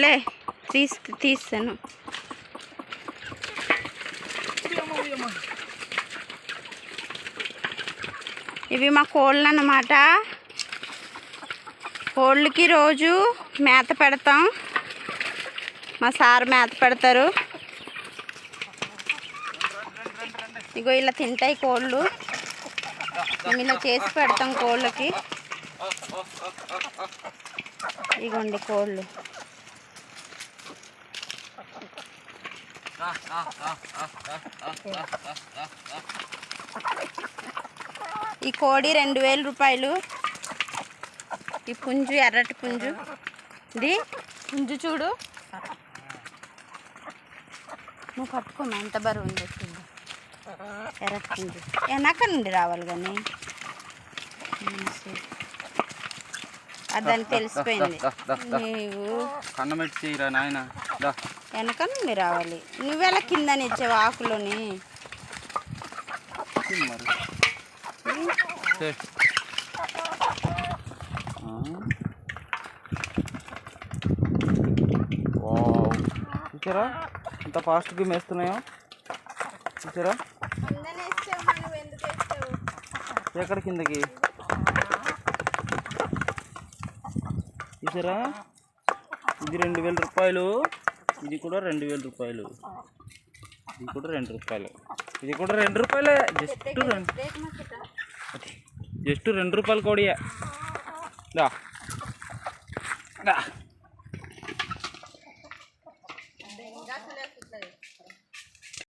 లే తీస్తాను. ఇవి మా కోళ్ళు అన్నమాట. కోళ్ళకి రోజు మేత పెడతాం. మా సార్ మేత పెడతారు. ఇగో ఇలా తింటాయి కోళ్ళు. మేము ఇలా చేసి పెడతాం కోళ్ళకి. ఇగోండి కోళ్ళు. ఈ కోడి 2000 రూపాయలు. ఈ పుంజు ఎర్రటి పుంజు. ఇది పుంజు చూడు. నువ్వు పట్టుకోమా ఎంత బరువు ఉందో చూడు. ఎర్రటి పుంజు వెనక నుండి రావాలి కానీ దానికి తెలిసిపోయింది. నీవు వెనక నుండి రావాలి. నువ్వెలా కిందని ఇచ్చావు ఆకులోని. చూసారా ఎంత ఫాస్ట్గా మేస్తున్నాయో. చూసారా ఎక్కడ కిందకి. చూసారా ఇది 2000 రూపాయలు. ఇది కూడా 2000 రూపాయలు. ఇది కూడా 2 రూపాయలు. ఇది కూడా 2 రూపాయలే. జస్ట్ 2 రూపాయలు కోడియే. దా